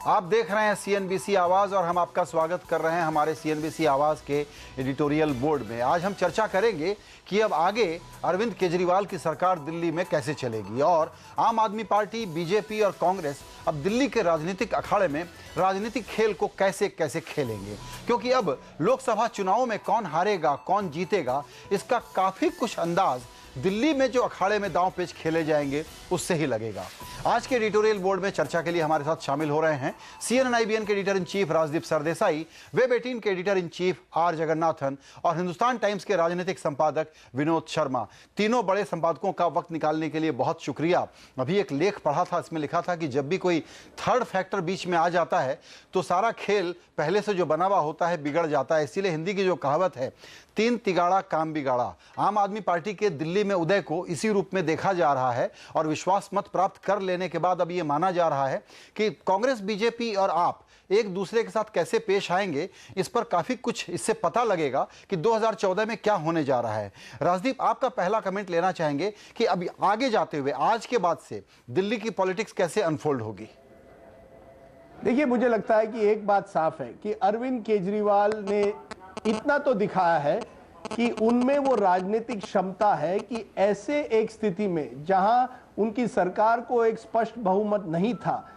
आप देख रहे हैं सीएनबीसी आवाज़ और हम आपका स्वागत कर रहे हैं हमारे सीएनबीसी आवाज़ के एडिटोरियल बोर्ड में। आज हम चर्चा करेंगे कि अब आगे अरविंद केजरीवाल की सरकार दिल्ली में कैसे चलेगी और आम आदमी पार्टी, बीजेपी और कांग्रेस अब दिल्ली के राजनीतिक अखाड़े में राजनीतिक खेल को कैसे कैसे खेलेंगे, क्योंकि अब लोकसभा चुनावों में कौन हारेगा कौन जीतेगा इसका काफ़ी कुछ अंदाज दिल्ली में जो अखाड़े में दांव पेच खेले जाएंगे उससे ही लगेगा। आज के एडिटोरियल बोर्ड में चर्चा के लिए हमारे साथ शामिल हो रहे हैं CNN-IBN के editor in chief Rajdeep Sardesai, web 18 के editor in chief are Jagannathan और हिंदुस्तान टाइम्स के राजनीतिक संपादक विनोद शर्मा। तीनों बड़े संपादकों का वक्त निकालने के लिए बहुत शुक्रिया। अभी एक लेख पढ़ा था, इसमें लिखा था कि जब भी कोई थर्ड फैक्टर बीच में आ जाता है तो सारा खेल पहले से जो बना हुआ होता है बिगड़ जाता है। इसीलिए हिंदी की जो कहावत है, तीन तिगाड़ा काम बिगाड़ा, आम आदमी पार्टी के दिल्ली में उदय को इसी रूप में देखा जा रहा है और विश्वास मत प्राप्त कर लेने के बाद अब ये माना जा रहा है कि कांग्रेस, बीजेपी और आप एक दूसरे के साथ कैसे पेश आएंगे, इस पर काफी कुछ इससे पता लगेगा कि 2014 में क्या होने जा रहा है। राजदीप, आपका पहला कमेंट लेना चाहेंगे कि अभी आगे जाते हुए आज के बाद से दिल्ली की पॉलिटिक्स कैसे अनफोल्ड होगी? देखिए, मुझे लगता है कि एक बात साफ है कि अरविंद केजरीवाल ने इतना तो दिखाया है कि उनमें वो राजनीतिक क्षमता है कि ऐसे एक स्थिति में जहां उनकी सरकार को एक स्पष्ट बहुमत नहीं था,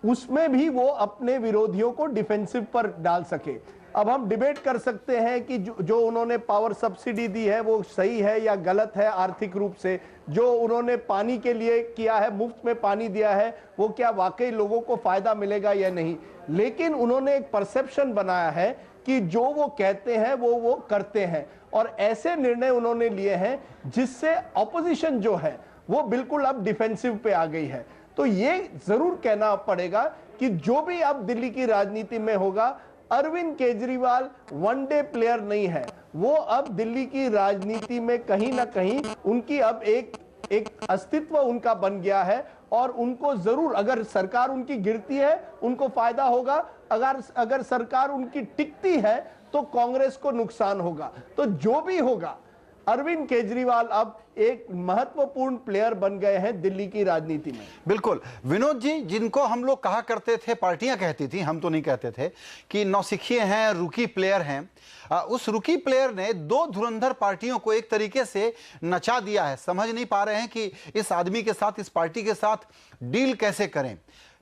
उसमें भी वो अपने विरोधियों को डिफेंसिव पर डाल सके। अब हम डिबेट कर सकते हैं कि जो उन्होंने पावर सब्सिडी दी है वो सही है या गलत है आर्थिक रूप से। जो उन्होंने पानी के लिए किया है, मुफ्त में पानी दिया है, वो क्या वाकई लोगों को फायदा मिलेगा या नहीं। लेकिन उन्होंने एक परसेप्शन बनाया है कि जो वो कहते हैं वो करते हैं और ऐसे निर्णय उन्होंने लिए हैं जिससे ऑपोजिशन जो है वो बिल्कुल अब डिफेंसिव पे आ गई है। तो ये जरूर कहना पड़ेगा कि जो भी अब दिल्ली की राजनीति में होगा, अरविंद केजरीवाल वनडे प्लेयर नहीं है। वो अब दिल्ली की राजनीति में कहीं ना कहीं उनकी अब एक अस्तित्व उनका बन गया है और उनको जरूर, अगर सरकार उनकी गिरती है उनको फायदा होगा, अगर सरकार उनकी टिकती है तो कांग्रेस को नुकसान होगा। तो जो भी होगा, अरविंद केजरीवाल अब एक महत्वपूर्ण प्लेयर बन गए हैं दिल्ली की राजनीति में। बिल्कुल विनोद जी, जिनको हम लोग कहा करते थे, पार्टियां कहती थी, हम तो नहीं कहते थे, कि नौसिखिए हैं, रुकी प्लेयर हैं, उस रुकी प्लेयर ने दो धुरंधर पार्टियों को एक तरीके से नचा दिया है। समझ नहीं पा रहे हैं कि इस आदमी के साथ, इस पार्टी के साथ डील कैसे करें।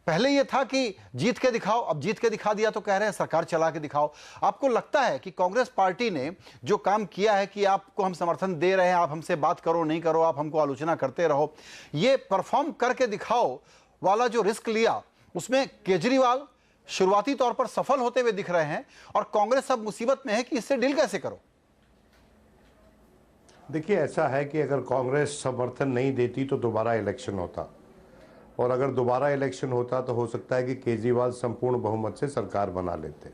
पहले यह था कि जीत के दिखाओ, अब जीत के दिखा दिया तो कह रहे हैं सरकार चला के दिखाओ। आपको लगता है कि कांग्रेस पार्टी ने जो काम किया है कि आपको हम समर्थन दे रहे हैं, आप हमसे बात करो नहीं करो, आप हमको आलोचना करते रहो, ये परफॉर्म करके दिखाओ वाला जो रिस्क लिया, उसमें केजरीवाल शुरुआती तौर पर सफल होते हुए दिख रहे हैं और कांग्रेस अब मुसीबत में है कि इससे डील कैसे करो? देखिए, ऐसा है कि अगर कांग्रेस समर्थन नहीं देती तो दोबारा इलेक्शन होता और अगर दोबारा इलेक्शन होता तो हो सकता है कि केजरीवाल संपूर्ण बहुमत से सरकार बना लेते।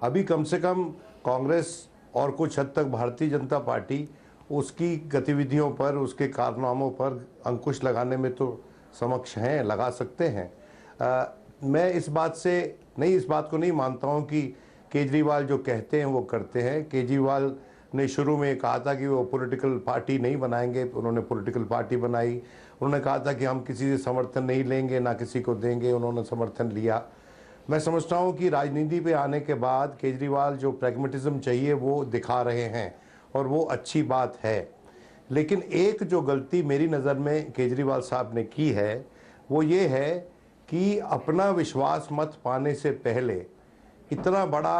अभी कम से कम कांग्रेस और कुछ हद तक भारतीय जनता पार्टी उसकी गतिविधियों पर, उसके कारनामों पर अंकुश लगाने में तो समक्ष हैं, लगा सकते हैं। मैं इस बात को नहीं मानता हूं कि केजरीवाल जो कहते हैं वो करते हैं। केजरीवाल ने शुरू में कहा था कि वो पॉलिटिकल पार्टी नहीं बनाएंगे, उन्होंने पॉलिटिकल पार्टी बनाई। उन्होंने कहा था कि हम किसी से समर्थन नहीं लेंगे, ना किसी को देंगे, उन्होंने समर्थन लिया। मैं समझता हूं कि राजनीति पे आने के बाद केजरीवाल जो प्रैग्मेटिज्म चाहिए वो दिखा रहे हैं और वो अच्छी बात है। लेकिन एक जो गलती मेरी नज़र में केजरीवाल साहब ने की है वो ये है कि अपना विश्वास मत पाने से पहले इतना बड़ा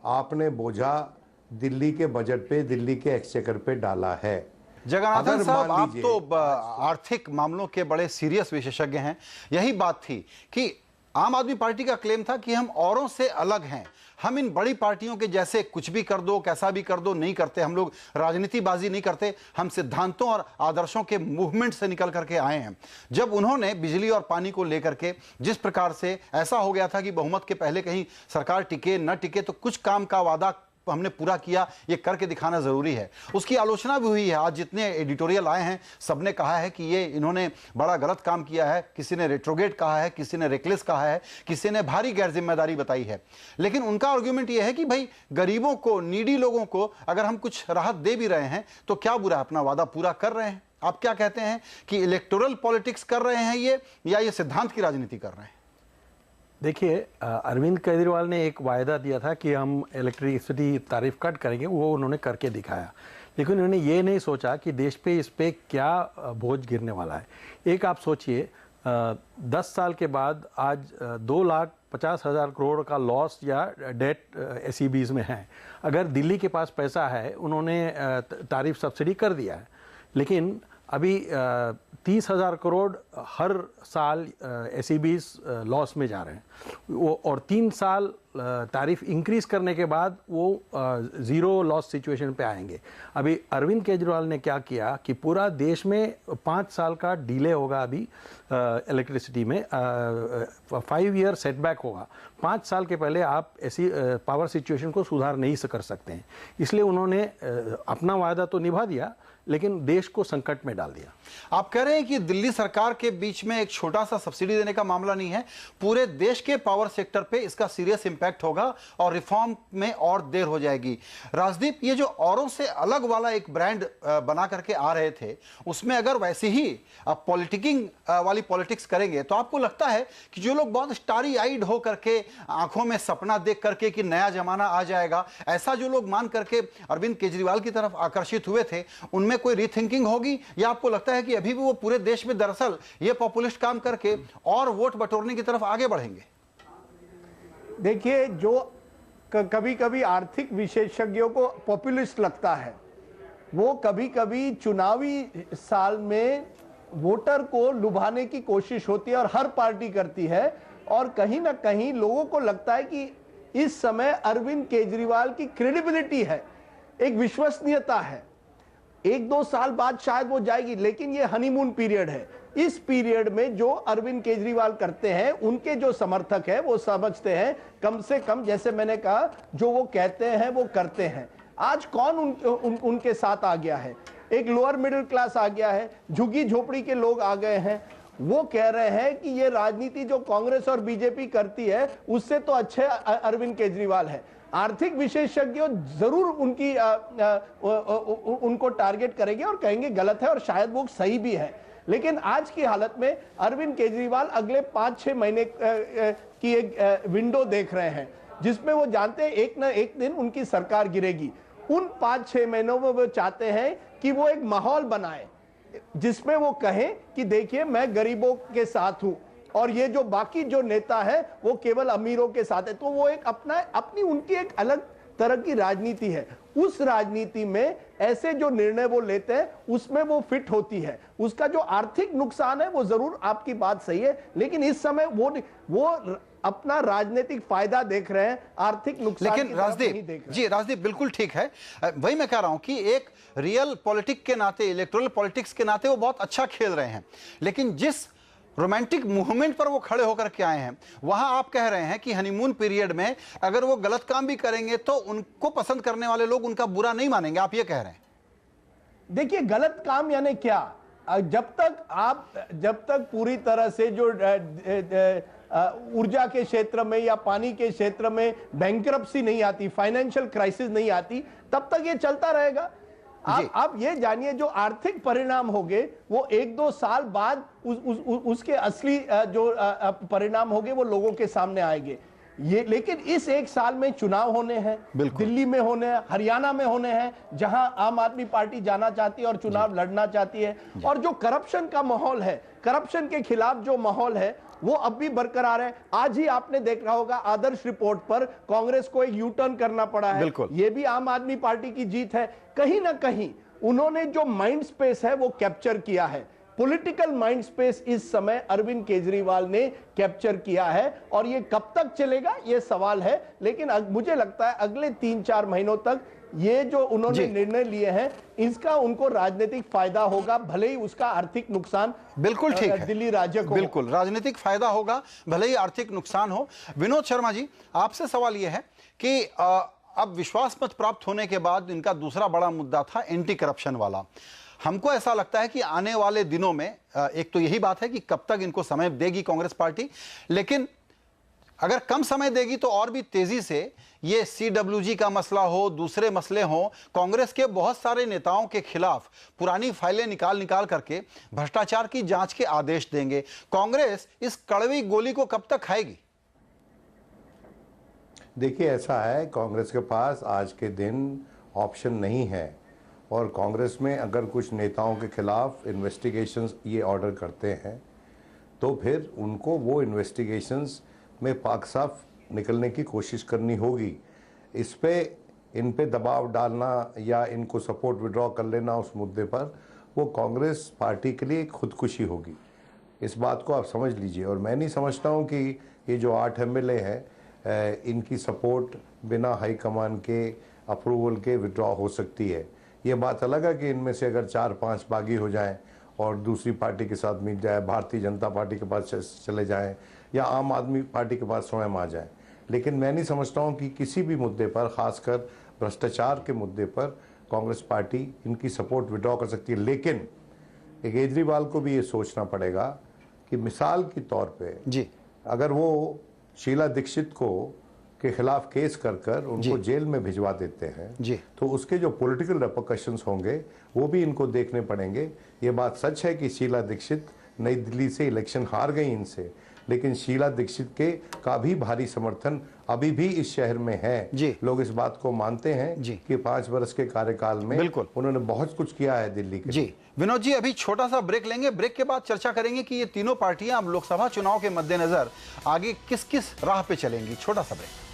आपने बोझा दिल्ली के बजट पे, दिल्ली के एक्सचेकर पे डाला है। जगन्नाथन साहब, आप तो आर्थिक मामलों के बड़े सीरियस विशेषज्ञ हैं। यही बात थी कि आम आदमी पार्टी का क्लेम था कि हम औरों से अलग हैं, हम इन बड़ी पार्टियों के जैसे कुछ भी कर दो, कैसा भी कर दो नहीं करते, हम लोग राजनीतिबाजी नहीं करते, हम सिद्धांतों और आदर्शों के मूवमेंट से निकल करके आए हैं। जब उन्होंने बिजली और पानी को लेकर के जिस प्रकार से ऐसा हो गया था कि बहुमत के पहले कहीं सरकार टिके न टिके तो कुछ काम का वादा हमने पूरा किया, ये करके दिखाना जरूरी है, उसकी आलोचना भी हुई है। आज जितने एडिटोरियल आए हैं सबने कहा है कि ये इन्होंने बड़ा गलत काम किया है, किसी ने रेट्रोगेट कहा है, किसी ने रेकलेस कहा है, किसी ने भारी गैर जिम्मेदारी बताई है। लेकिन उनका आर्ग्यूमेंट ये है कि भाई गरीबों को, नीडी लोगों को अगर हम कुछ राहत दे भी रहे हैं तो क्या बुरा, अपना वादा पूरा कर रहे हैं। आप क्या कहते हैं कि इलेक्टोरल पॉलिटिक्स कर रहे हैं ये, या ये सिद्धांत की राजनीति कर रहे हैं? देखिए, अरविंद केजरीवाल ने एक वायदा दिया था कि हम इलेक्ट्रिसिटी तारीफ कट करेंगे, वो उन्होंने करके दिखाया। लेकिन उन्होंने ये नहीं सोचा कि देश पे इस पे क्या बोझ गिरने वाला है। एक आप सोचिए, 10 साल के बाद आज 2,50,000 करोड़ का लॉस या डेट एसईबीज में है। अगर दिल्ली के पास पैसा है, उन्होंने तारीफ सब्सिडी कर दिया है, लेकिन अभी 30,000 करोड़ हर साल एसईबीज लॉस में जा रहे हैं वो, और 3 साल तारीफ इंक्रीज करने के बाद वो ज़ीरो लॉस सिचुएशन पे आएंगे। अभी अरविंद केजरीवाल ने क्या किया कि पूरा देश में 5 साल का डिले होगा अभी इलेक्ट्रिसिटी में, 5 ईयर सेटबैक होगा। 5 साल के पहले आप ऐसी पावर सिचुएशन को सुधार नहीं कर सकते हैं। इसलिए उन्होंने अपना वायदा तो निभा दिया, लेकिन देश को संकट में डाल दिया। आप कह रहे हैं कि दिल्ली सरकार के बीच में एक छोटा सा सब्सिडी देने का मामला नहीं है, पूरे देश के पावर सेक्टर पे इसका सीरियस इंपैक्ट होगा और रिफॉर्म में और देर हो जाएगी। राजदीप, ये जो औरों से अलग वाला एक ब्रांड बना करके आ रहे थे, उसमें अगर वैसे ही पॉलिटिकिंग वाली पॉलिटिक्स करेंगे तो आपको लगता है कि जो लोग बहुत स्टारी आइड हो करके आंखों में सपना देख करके कि नया जमाना आ जाएगा, ऐसा जो लोग मान करके अरविंद केजरीवाल की तरफ आकर्षित हुए थे, उनमें कोई रीथिंकिंग होगी, या आपको लगता है कि अभी भी वो पूरे देश में दरअसल ये पॉपुलिस्ट काम करके और वोट बटोरने की तरफ आगे बढ़ेंगे? देखिए, जो कभी कभी आर्थिक विशेषज्ञों को पॉपुलिस्ट लगता है, वो कभी कभी चुनावी साल में वोटर को लुभाने की कोशिश होती है और हर पार्टी करती है, और कहीं ना कहीं लोगों को लगता है कि इस समय अरविंद केजरीवाल की क्रेडिबिलिटी है, एक विश्वसनीयता है, 1-2 साल बाद शायद वो जाएगी, लेकिन ये हनीमून पीरियड है। इस पीरियड में जो अरविंद केजरीवाल करते हैं, उनके जो समर्थक हैं वो समझते हैं कम से कम, जैसे मैंने कहा, जो वो कहते हैं वो करते हैं। आज कौन उनके साथ आ गया है? एक लोअर मिडिल क्लास आ गया है, झुग्गी झोपड़ी के लोग आ गए हैं। वो कह रहे हैं कि ये राजनीति जो कांग्रेस और बीजेपी करती है उससे तो अच्छे अरविंद केजरीवाल है। आर्थिक विशेषज्ञों जरूर उनको टारगेट करेंगे और कहेंगे गलत है, और शायद वो सही भी है। लेकिन आज की हालत में अरविंद केजरीवाल अगले 5-6 महीने की एक विंडो देख रहे हैं, जिसमें वो जानते हैं एक ना एक दिन उनकी सरकार गिरेगी। उन 5-6 महीनों में वो चाहते हैं कि वो एक माहौल बनाए जिसमें वो कहें कि देखिए, मैं गरीबों के साथ हूं और ये जो बाकी जो नेता है वो केवल अमीरों के साथ है। तो वो एक अपनी उनकी एक अलग तरह की राजनीति है। उस राजनीति में ऐसे जो निर्णय वो लेते हैं उसमें वो फिट होती है। उसका जो आर्थिक नुकसान है वो जरूर, आपकी बात सही है, लेकिन इस समय वो अपना राजनीतिक फायदा देख रहे हैं, आर्थिक नुकसान लेकिन राजदीप बिल्कुल ठीक है। वही मैं कह रहा हूं कि एक रियल पॉलिटिक्स के नाते, इलेक्टोरल पॉलिटिक्स के नाते वो बहुत अच्छा खेल रहे हैं, लेकिन जिस रोमांटिक मूवमेंट पर वो खड़े होकर के आए हैं, वहां आप कह रहे हैं कि हनीमून पीरियड में अगर वो गलत काम भी करेंगे तो उनको पसंद करने वाले लोग उनका बुरा नहीं मानेंगे, आप ये कह रहे हैं? देखिए, गलत काम यानी क्या? जब तक पूरी तरह से जो ऊर्जा के क्षेत्र में या पानी के क्षेत्र में बैंकरप्सी नहीं आती, फाइनेंशियल क्राइसिस नहीं आती, तब तक ये चलता रहेगा। आप ये जानिए, जो आर्थिक परिणाम होंगे वो 1-2 साल बाद उसके असली जो परिणाम होंगे वो लोगों के सामने आएंगे। लेकिन इस 1 साल में चुनाव होने हैं, दिल्ली में होने हैं, हरियाणा में होने हैं, जहां आम आदमी पार्टी जाना चाहती है और चुनाव लड़ना चाहती है, और जो करप्शन का माहौल है, करप्शन के खिलाफ जो माहौल है वो अब भी बरकरार है। आज ही आपने देखा होगा आदर्श रिपोर्ट पर कांग्रेस को एक यू टर्न करना पड़ा है, ये भी आम आदमी पार्टी की जीत है। कहीं ना कहीं उन्होंने जो माइंड स्पेस है वो कैप्चर किया है। पॉलिटिकल माइंड स्पेस इस समय अरविंद केजरीवाल ने कैप्चर किया है, और ये कब तक चलेगा ये सवाल है। लेकिन मुझे लगता है अगले 3-4 महीनों तक ये जो उन्होंने निर्णय लिए हैं इसका उनको राजनीतिक फायदा होगा, भले ही उसका आर्थिक नुकसान बिल्कुल ठीक है दिल्ली राज्य को, बिल्कुल राजनीतिक फायदा होगा भले ही आर्थिक नुकसान हो। विनोद शर्मा जी, आपसे सवाल यह है कि अब विश्वास मत प्राप्त होने के बाद इनका दूसरा बड़ा मुद्दा था एंटी करप्शन वाला। हमको ऐसा लगता है कि आने वाले दिनों में एक तो यही बात है कि कब तक इनको समय देगी कांग्रेस पार्टी, लेकिन अगर कम समय देगी तो और भी तेजी से ये CWG का मसला हो, दूसरे मसले हो, कांग्रेस के बहुत सारे नेताओं के खिलाफ पुरानी फाइलें निकाल करके भ्रष्टाचार की जांच के आदेश देंगे। कांग्रेस इस कड़वी गोली को कब तक खाएगी? देखिए, ऐसा है, कांग्रेस के पास आज के दिन ऑप्शन नहीं है, और कांग्रेस में अगर कुछ नेताओं के खिलाफ इन्वेस्टिगेशंस ये ऑर्डर करते हैं तो फिर उनको वो इन्वेस्टिगेशंस में पाक साफ निकलने की कोशिश करनी होगी। इस पे इन पे दबाव डालना या इनको सपोर्ट विड्रॉ कर लेना उस मुद्दे पर, वो कांग्रेस पार्टी के लिए खुदकुशी होगी। इस बात को आप समझ लीजिए। और मैं नहीं समझता हूँ कि ये जो 8 MLA हैं इनकी सपोर्ट बिना हाईकमान के अप्रूवल के विड्रॉ हो सकती है। ये बात अलग है कि इनमें से अगर 4-5 बागी हो जाएं और दूसरी पार्टी के साथ मिल जाए, भारतीय जनता पार्टी के पास चले जाएं या आम आदमी पार्टी के पास स्वयं आ जाएं। लेकिन मैं नहीं समझता हूँ कि किसी भी मुद्दे पर, खासकर भ्रष्टाचार के मुद्दे पर, कांग्रेस पार्टी इनकी सपोर्ट विड्रॉ कर सकती है। लेकिन केजरीवाल को भी ये सोचना पड़ेगा कि मिसाल के तौर पे जी, अगर वो शीला दीक्षित को के खिलाफ केस कर उनको जेल में भिजवा देते हैं जी, तो उसके जो पॉलिटिकल रेपरकशंस होंगे वो भी इनको देखने पड़ेंगे। ये बात सच है कि शीला दीक्षित नई दिल्ली से इलेक्शन हार गई इनसे, लेकिन शीला दीक्षित का भी भारी समर्थन अभी भी इस शहर में है। जी। लोग इस बात को मानते हैं जी। कि 5 वर्ष के कार्यकाल में बिल्कुल उन्होंने बहुत कुछ किया है दिल्ली के। जी विनोद जी, अभी छोटा सा ब्रेक लेंगे। ब्रेक के बाद चर्चा करेंगे कि ये तीनों पार्टियां अब लोकसभा चुनाव के मद्देनजर आगे किस किस राह पे चलेंगी। छोटा सा ब्रेक।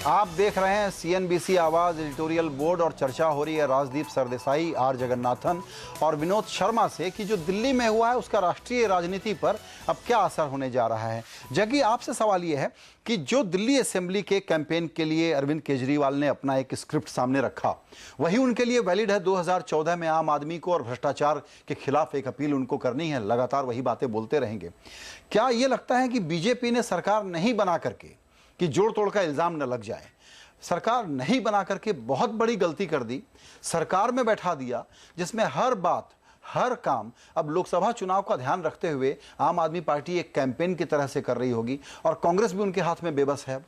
आप देख रहे हैं CNBC आवाज एडिटोरियल बोर्ड और चर्चा हो रही है राजदीप सरदेसाई, आर जगन्नाथन और विनोद शर्मा से कि जो दिल्ली में हुआ है उसका राष्ट्रीय राजनीति पर अब क्या असर होने जा रहा है। जगी, आपसे सवाल यह है कि जो दिल्ली असेंबली के कैंपेन के लिए अरविंद केजरीवाल ने अपना एक स्क्रिप्ट सामने रखा, वही उनके लिए वैलिड है 2014 में आम आदमी को और भ्रष्टाचार के खिलाफ एक अपील उनको करनी है, लगातार वही बातें बोलते रहेंगे। क्या ये लगता है कि बीजेपी ने सरकार नहीं बना करके, कि जोड़ तोड़ का इल्जाम न लग जाए, सरकार नहीं बना करके बहुत बड़ी गलती कर दी, सरकार में बैठा दिया जिसमें हर बात हर काम अब लोकसभा चुनाव का ध्यान रखते हुए आम आदमी पार्टी एक कैंपेन की तरह से कर रही होगी और कांग्रेस भी उनके हाथ में बेबस है?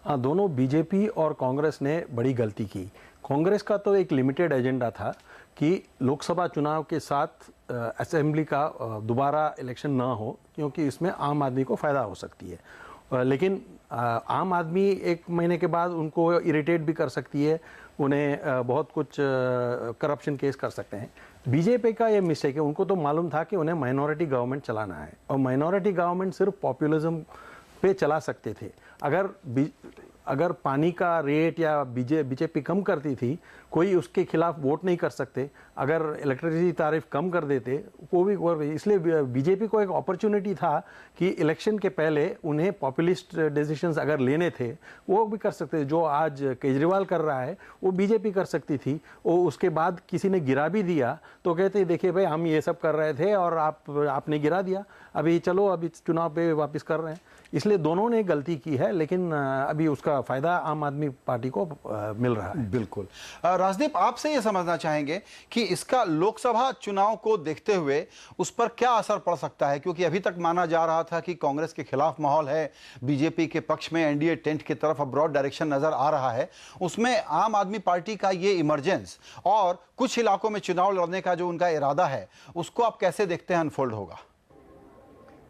हाँ, दोनों बीजेपी और कांग्रेस ने बड़ी गलती की। कांग्रेस का तो एक लिमिटेड एजेंडा था कि लोकसभा चुनाव के साथ असेंबली का दोबारा इलेक्शन ना हो, क्योंकि इसमें आम आदमी को फ़ायदा हो सकती है। लेकिन आम आदमी 1 महीने के बाद उनको इरिटेट भी कर सकती है, उन्हें बहुत कुछ करप्शन केस कर सकते हैं। बीजेपी का ये मिस्टेक है, उनको तो मालूम था कि उन्हें माइनॉरिटी गवर्नमेंट चलाना है और माइनॉरिटी गवर्नमेंट सिर्फ पॉपुलिज्म पे चला सकते थे। अगर पानी का रेट या बीजेपी कम करती थी, कोई उसके खिलाफ वोट नहीं कर सकते। अगर इलेक्ट्रिसिटी तारीफ कम कर देते वो भी, इसलिए बीजेपी को एक अपॉर्चुनिटी था कि इलेक्शन के पहले उन्हें पॉपुलिस्ट डिसीजंस अगर लेने थे वो भी कर सकते थे। जो आज केजरीवाल कर रहा है वो बीजेपी कर सकती थी। वो उसके बाद किसी ने गिरा भी दिया तो कहते देखिए भाई, हम ये सब कर रहे थे और आपने गिरा दिया, अभी चलो अभी चुनाव पे वापस कर रहे हैं। इसलिए दोनों ने गलती की है, लेकिन अभी उसका फायदा आम आदमी पार्टी को मिल रहा है। बिल्कुल। राजदीप, आपसे ये समझना चाहेंगे कि इसका लोकसभा चुनाव को देखते हुए उस पर क्या असर पड़ सकता है, क्योंकि अभी तक माना जा रहा था कि कांग्रेस के खिलाफ माहौल है, बीजेपी के पक्ष में एनडीए टेंट की तरफ ब्रॉड डायरेक्शन नजर आ रहा है, उसमें आम आदमी पार्टी का ये इमरजेंस और कुछ इलाकों में चुनाव लड़ने का जो उनका इरादा है, उसको आप कैसे देखते हैं अनफोल्ड होगा?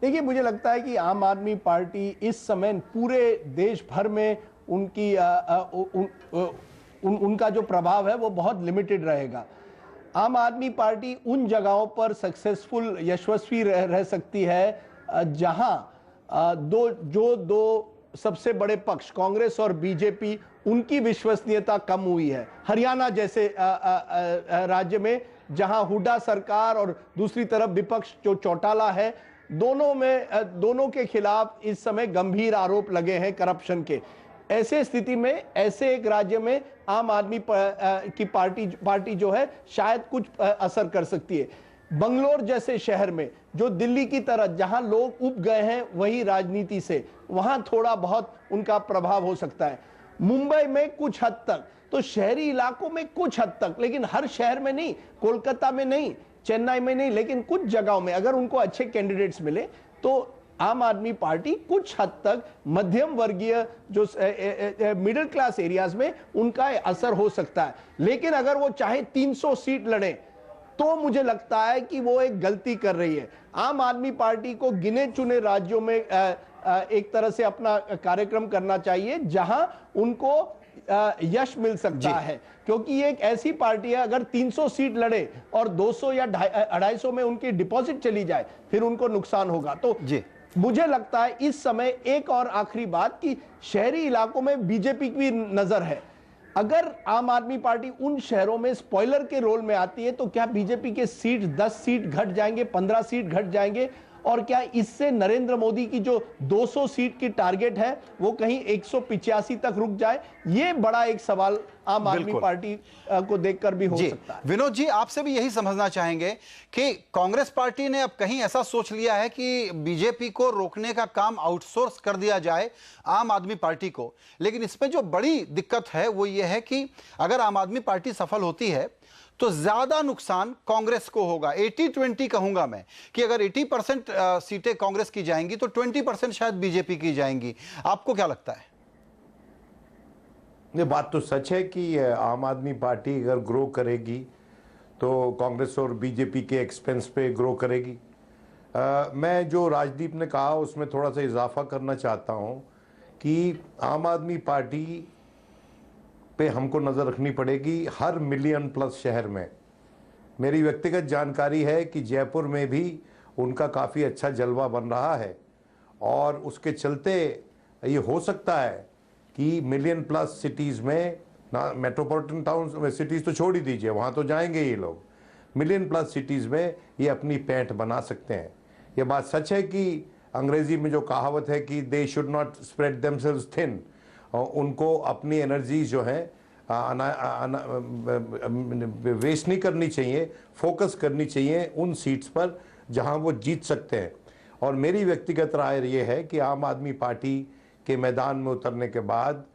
देखिए, मुझे लगता है कि आम आदमी पार्टी इस समय पूरे देश भर में उनकी उनका जो प्रभाव है वो बहुत लिमिटेड रहेगा। आम आदमी पार्टी उन जगहों पर सक्सेसफुल, यशस्वी रह सकती है जहां दो सबसे बड़े पक्ष कांग्रेस और बीजेपी, उनकी विश्वसनीयता कम हुई है। हरियाणा जैसे राज्य में जहां हुड्डा सरकार और दूसरी तरफ विपक्ष जो चौटाला है, दोनों के खिलाफ इस समय गंभीर आरोप लगे हैं करप्शन के। ऐसे स्थिति में, ऐसे एक राज्य में आम आदमी की पार्टी जो है शायद कुछ असर कर सकती है। बंगलोर जैसे शहर में, जो दिल्ली की तरह जहां लोग उब गए हैं वही राजनीति से, वहां थोड़ा बहुत उनका प्रभाव हो सकता है। मुंबई में कुछ हद तक, तो शहरी इलाकों में कुछ हद तक, लेकिन हर शहर में नहीं, कोलकाता में नहीं, चेन्नई में नहीं, लेकिन कुछ जगहों में अगर उनको अच्छे कैंडिडेट्स मिले तो आम आदमी पार्टी कुछ हद तक मध्यम वर्गीय जो मिडिल क्लास एरियाज में उनका असर हो सकता है। लेकिन अगर वो चाहे 300 सीट लड़े तो मुझे लगता है कि वो एक गलती कर रही है। आम आदमी पार्टी को गिने चुने राज्यों में एक तरह से अपना कार्यक्रम करना चाहिए जहां उनको यश मिल सकता है, क्योंकि ये एक ऐसी पार्टी है अगर 300 सीट लड़े और 200 या 250 में उनकी डिपॉजिट चली जाए फिर उनको नुकसान होगा। तो मुझे लगता है इस समय एक और आखिरी बात कि शहरी इलाकों में बीजेपी की नजर है। अगर आम आदमी पार्टी उन शहरों में स्पॉइलर के रोल में आती है तो क्या बीजेपी के सीट 10 सीट घट जाएंगे, 15 सीट घट जाएंगे, और क्या इससे नरेंद्र मोदी की जो 200 सीट की टारगेट है वो कहीं 185 तक रुक जाए? ये बड़ा एक सवाल आम आदमी पार्टी को देखकर भी हो सकता है। विनोद जी, आपसे भी यही समझना चाहेंगे कि कांग्रेस पार्टी ने अब कहीं ऐसा सोच लिया है कि बीजेपी को रोकने का काम आउटसोर्स कर दिया जाए आम आदमी पार्टी को। लेकिन इसमें जो बड़ी दिक्कत है वो ये है कि अगर आम आदमी पार्टी सफल होती है तो ज्यादा नुकसान कांग्रेस को होगा। 80-20 कहूंगा मैं कि अगर 80% सीटें कांग्रेस की जाएंगी तो 20% शायद बीजेपी की जाएंगी। आपको क्या लगता है? ये बात तो सच है कि आम आदमी पार्टी अगर ग्रो करेगी तो कांग्रेस और बीजेपी के एक्सपेंस पे ग्रो करेगी। मैं जो राजदीप ने कहा उसमें थोड़ा सा इजाफा करना चाहता हूं कि आम आदमी पार्टी पे हमको नज़र रखनी पड़ेगी हर मिलियन प्लस शहर में। मेरी व्यक्तिगत जानकारी है कि जयपुर में भी उनका काफ़ी अच्छा जलवा बन रहा है और उसके चलते ये हो सकता है कि मिलियन प्लस सिटीज़ में, ना मेट्रोपॉलिटन टाउन सिटीज़ तो छोड़ ही दीजिए, वहाँ तो जाएंगे ये लोग, मिलियन प्लस सिटीज़ में ये अपनी पैंठ बना सकते हैं। ये बात सच है कि अंग्रेज़ी में जो कहावत है कि they should not spread themselves thin, उनको अपनी एनर्जी जो है वेस्ट नहीं करनी चाहिए, फोकस करनी चाहिए उन सीट्स पर जहां वो जीत सकते हैं। और मेरी व्यक्तिगत राय ये है कि आम आदमी पार्टी के मैदान में उतरने के बाद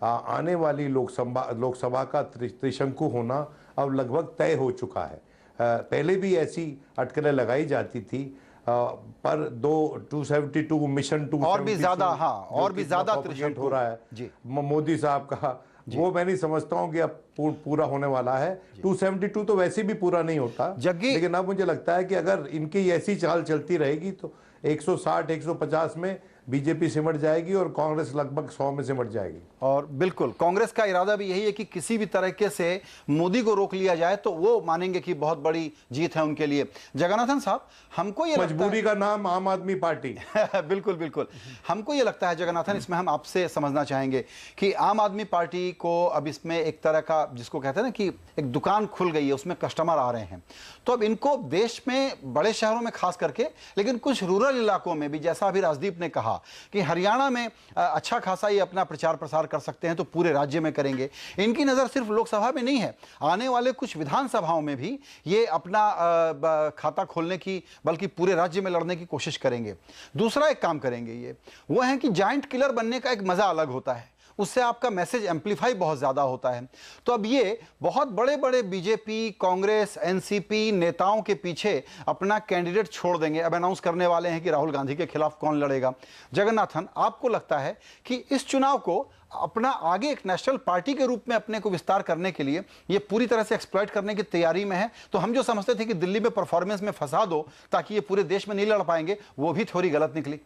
आने वाली लोकसभा का त्रिशंकु होना अब लगभग तय हो चुका है। पहले भी ऐसी अटकलें लगाई जाती थी पर 272 मिशन 2 और भी ज्यादा, हाँ, और भी ज्यादा त्रिशंकु हो रहा है मोदी साहब का, वो मैं नहीं समझता हूं कि अब पूरा होने वाला है। 272 तो वैसे भी पूरा नहीं होता, लेकिन अब मुझे लगता है कि अगर इनकी ऐसी चाल चलती रहेगी तो 160-150 में बीजेपी सिमट जाएगी और कांग्रेस लगभग 100 में सिमट जाएगी। और बिल्कुल कांग्रेस का इरादा भी यही है कि किसी भी तरीके से मोदी को रोक लिया जाए तो वो मानेंगे कि बहुत बड़ी जीत है उनके लिए। जगन्नाथन साहब, हमको ये मजबूरी का नाम आम आदमी पार्टी बिल्कुल बिल्कुल, हमको ये लगता है जगन्नाथन, इसमें हम आपसे समझना चाहेंगे कि आम आदमी पार्टी को अब इसमें एक तरह का, जिसको कहते हैं ना कि एक दुकान खुल गई है, उसमें कस्टमर आ रहे हैं, तो अब इनको देश में बड़े शहरों में खास करके, लेकिन कुछ रूरल इलाकों में भी, जैसा अभी राजदीप ने कहा कि हरियाणा में अच्छा खासा ये अपना प्रचार प्रसार कर सकते हैं तो पूरे राज्य में करेंगे। इनकी नज़र सिर्फ लोकसभा में नहीं है, आने वाले कुछ विधानसभाओं में भी ये अपना खाता खोलने की, बल्कि पूरे राज्य में लड़ने की कोशिश करेंगे। दूसरा एक काम करेंगे ये, वो है कि जायंट किलर बनने का एक मज़ा अलग होता है, उससे आपका मैसेज एम्पलीफाई बहुत ज़्यादा होता है। तो अब ये बहुत बड़े बड़े बीजेपी, कांग्रेस, एनसीपी नेताओं के पीछे अपना कैंडिडेट छोड़ देंगे। अब अनाउंस करने वाले हैं कि राहुल गांधी के खिलाफ कौन लड़ेगा। जगन्नाथन, आपको लगता है कि इस चुनाव को अपना आगे एक नेशनल पार्टी के रूप में अपने को विस्तार करने के लिए ये पूरी तरह से एक्सप्लॉइट करने की तैयारी में है? तो हम जो समझते थे कि दिल्ली में परफॉर्मेंस में फंसा दो ताकि ये पूरे देश में नहीं लड़ पाएंगे, वो भी थोड़ी गलत निकली।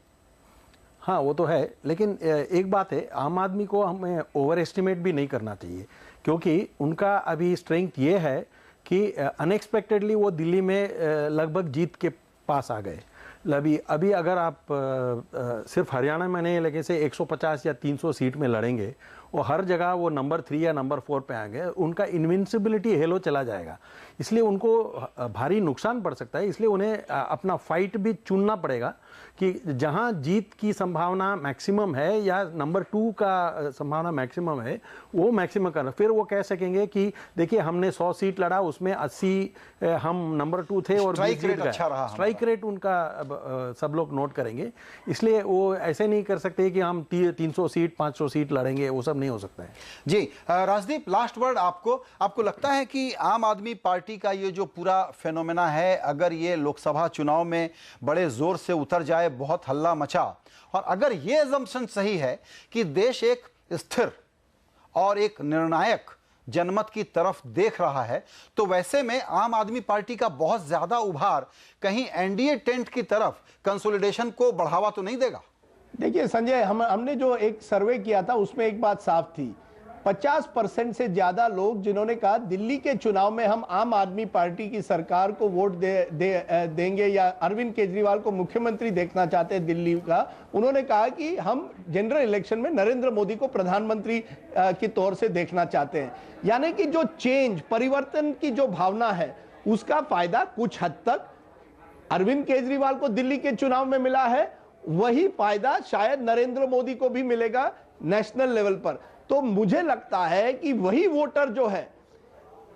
हाँ, वो तो है, लेकिन एक बात है, आम आदमी को हमें ओवर एस्टिमेट भी नहीं करना चाहिए, क्योंकि उनका अभी स्ट्रेंथ ये है कि अनएक्सपेक्टेडली वो दिल्ली में लगभग जीत के पास आ गए। अभी अगर आप सिर्फ हरियाणा में नहीं, लेकिन से 150 या 300 सीट में लड़ेंगे और हर जगह वो नंबर 3 या नंबर 4 पे आ गए, उनका इन्विंसिबिलिटी हेलो चला जाएगा। इसलिए उनको भारी नुकसान पड़ सकता है। इसलिए उन्हें अपना फाइट भी चुनना पड़ेगा कि जहां जीत की संभावना मैक्सिमम है या नंबर 2 का संभावना मैक्सिमम है, वो मैक्सिमम करना। फिर वो कह सकेंगे कि देखिए हमने 100 सीट लड़ा, उसमें 80 हम नंबर 2 थे और स्ट्राइक रेट अच्छा रहा। स्ट्राइक रेट उनका सब लोग नोट करेंगे। इसलिए वो ऐसे नहीं कर सकते कि हम 300 सीट 500 सीट लड़ेंगे, वो सब नहीं नहीं हो सकता है। जी राजदीप, लास्ट वर्ड आपको लगता है कि आम आदमी पार्टी का ये जो पूरा फेनोमेना है, अगर ये लोकसभा चुनाव में बड़े जोर से उतर जाए, बहुत हल्ला मचा, और अगर ये अजम्पशन सही है कि देश एक स्थिर और एक निर्णायक जनमत की तरफ देख रहा है, तो वैसे में आम आदमी पार्टी का बहुत ज्यादा उभार कहीं एनडीए टेंट की तरफ कंसोलिडेशन को बढ़ावा तो नहीं देगा? देखिए संजय, हमने जो एक सर्वे किया था उसमें एक बात साफ थी, 50% से ज्यादा लोग जिन्होंने कहा दिल्ली के चुनाव में हम आम आदमी पार्टी की सरकार को वोट देंगे या अरविंद केजरीवाल को मुख्यमंत्री देखना चाहते हैं दिल्ली का, उन्होंने कहा कि हम जनरल इलेक्शन में नरेंद्र मोदी को प्रधानमंत्री के तौर से देखना चाहते हैं। यानी कि जो चेंज, परिवर्तन की जो भावना है, उसका फायदा कुछ हद तक अरविंद केजरीवाल को दिल्ली के चुनाव में मिला है, वही फायदा शायद नरेंद्र मोदी को भी मिलेगा नेशनल लेवल पर। तो मुझे लगता है कि वही वोटर जो है,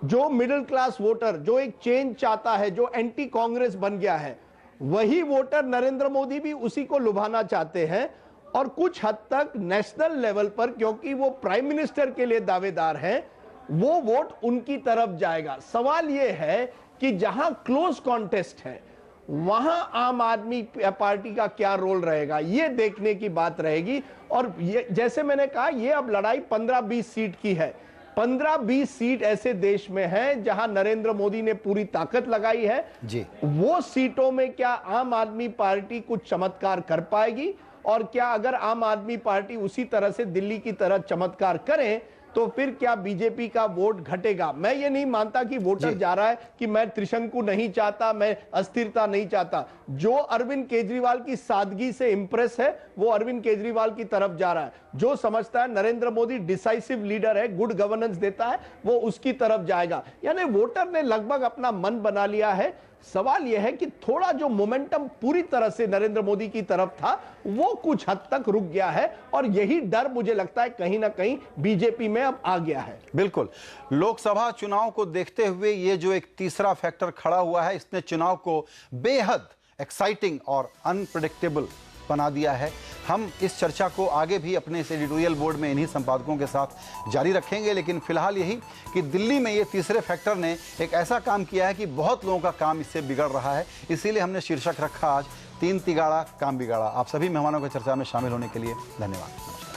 जो मिडिल क्लास वोटर, जो एक चेंज चाहता है, जो एंटी कांग्रेस बन गया है, वही वोटर नरेंद्र मोदी भी उसी को लुभाना चाहते हैं। और कुछ हद तक नेशनल लेवल पर, क्योंकि वो प्राइम मिनिस्टर के लिए दावेदार हैं, वो वोट उनकी तरफ जाएगा। सवाल यह है कि जहां क्लोज कॉन्टेस्ट है, वहां आम आदमी पार्टी का क्या रोल रहेगा, यह देखने की बात रहेगी। और ये, जैसे मैंने कहा, यह अब लड़ाई 15-20 सीट की है। 15-20 सीट ऐसे देश में है जहां नरेंद्र मोदी ने पूरी ताकत लगाई है जी। वो सीटों में क्या आम आदमी पार्टी कुछ चमत्कार कर पाएगी, और क्या अगर आम आदमी पार्टी उसी तरह से दिल्ली की तरह चमत्कार करे तो फिर क्या बीजेपी का वोट घटेगा? मैं ये नहीं मानता कि वोटर जा रहा है कि मैं त्रिशंकु नहीं चाहता, मैं अस्थिरता नहीं चाहता। जो अरविंद केजरीवाल की सादगी से इंप्रेस है, वो अरविंद केजरीवाल की तरफ जा रहा है। जो समझता है नरेंद्र मोदी डिसाइसिव लीडर है, गुड गवर्नेंस देता है, वो उसकी तरफ जाएगा। यानी वोटर ने लगभग अपना मन बना लिया है। सवाल यह है कि थोड़ा जो मोमेंटम पूरी तरह से नरेंद्र मोदी की तरफ था, वो कुछ हद तक रुक गया है, और यही डर मुझे लगता है कहीं ना कहीं बीजेपी में अब आ गया है। बिल्कुल, लोकसभा चुनाव को देखते हुए ये जो एक तीसरा फैक्टर खड़ा हुआ है, इसने चुनाव को बेहद एक्साइटिंग और अनप्रेडिक्टेबल बना दिया है। हम इस चर्चा को आगे भी अपने इस एडिटोरियल बोर्ड में इन्हीं संपादकों के साथ जारी रखेंगे, लेकिन फिलहाल यही कि दिल्ली में ये तीसरे फैक्टर ने एक ऐसा काम किया है कि बहुत लोगों का काम इससे बिगड़ रहा है। इसीलिए हमने शीर्षक रखा आज 3 तिगाड़ा काम बिगाड़ा। आप सभी मेहमानों को चर्चा में शामिल होने के लिए धन्यवाद।